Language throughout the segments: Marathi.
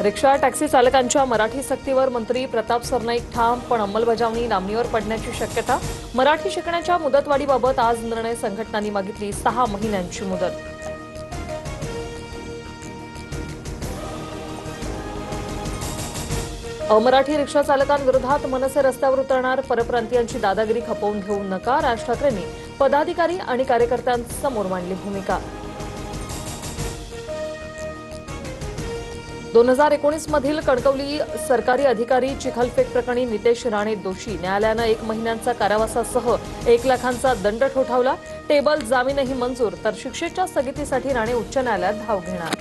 रिक्षा टॅक्सी चालकांच्या मराठी सक्तीवर मंत्री प्रताप सरनाईक ठाम, पण अंमलबजावणी लांबणीवर पडण्याची शक्यता. मराठी शिकण्याच्या मुदतवाढीबाबत आज निर्णय. संघटनांनी मागितली 6 महिन्यांची मुदत. अमराठी रिक्षा चालकांविरोधात मनसे रस्त्यावर उतरणार. परप्रांतीयांची दादागिरी खपवून घेऊ नका. राज ठाकरेंनी पदाधिकारी आणि कार्यकर्त्यांसमोर मांडली भूमिका. 2019 मधील कणकवली सरकारी अधिकारी चिखलफेक प्रकरणी नितेश राणे दोषी. न्यायालयानं 1 महिन्यांचा कारावासासह 1 लाखांचा दंड ठोठावला. टेबल जामीनही मंजूर. तर शिक्षेच्या स्थगितीसाठी राणे उच्च न्यायालयात धाव घेणार.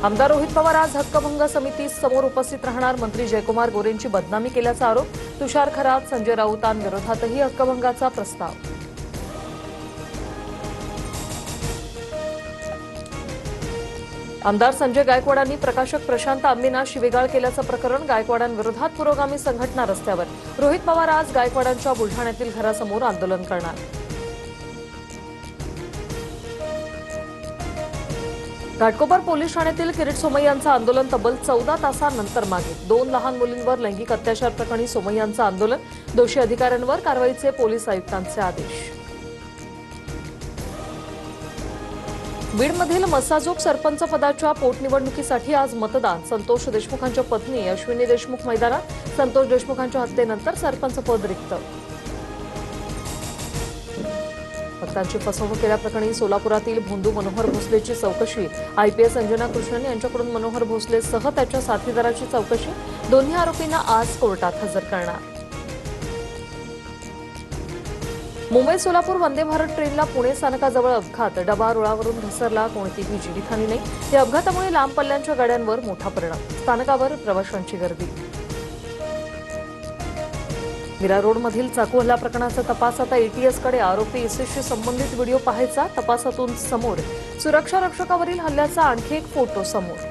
आमदार रोहित पवार आज हक्कभंग समितीसमोर उपस्थित राहणार. मंत्री जयकुमार गोरेंची बदनामी केल्याचा आरोप. तुषार खरात, संजय राऊतांविरोधातही हक्कभंगाचा प्रस्ताव. आमदार संजय गायकवाडांनी प्रकाशक प्रशांत आंबेंना शिवीगाळ केल्याचं प्रकरण. गायकवाडांविरोधात पुरोगामी संघटना रस्त्यावर. रोहित पवार आज गायकवाडांच्या बुलढाण्यातील घरासमोर आंदोलन करणार. घाटकोपर पोलीस ठाण्यातील किरीट सोमय्यांचं आंदोलन तब्बल 14 तासांनंतर मागे. 2 लहान मुलींवर लैंगिक अत्याचार प्रकरणी सोमय्यांचं आंदोलन. दोषी अधिकाऱ्यांवर कारवाईचे पोलीस आयुक्तांचे आदेश. बीडमधील मस्साजोग सरपंच पदाच्या पोटनिवडणुकीसाठी आज मतदान. संतोष देशमुखांच्या पत्नी अश्विनी देशमुख मैदानात. संतोष देशमुखांच्या हत्येनंतर सरपंच पद रिक्त. भक्तांची फसवणूक केल्याप्रकरणी सोलापुरातील भोंदू मनोहर भोसलेची चौकशी. आयपीएस अंजना कृष्णन यांच्याकडून मनोहर भोसलेसह त्याच्या साथीदाराची चौकशी. दोन्ही आरोपींना आज कोर्टात हजर करणार. मुंबई सोलापूर वंदे भारत ट्रेनला पुणे स्थानकाजवळ अपघात. डबा रुळावरून घसरला. कोणतीही जीवितहानी नाही. या अपघातामुळे लांब पल्ल्यांच्या गाड्यांवर मोठा परिणाम. स्थानकावर प्रवाशांची गर्दी. मीरा रोडमधील चाकू हल्ला प्रकरणाचा तपास आता एटीएसकडे. आरोपी इसिसशी संबंधित व्हिडिओ पाहायचा. तपासातून समोर सुरक्षा रक्षकावरील हल्ल्याचा आणखी एक फोटो समोर.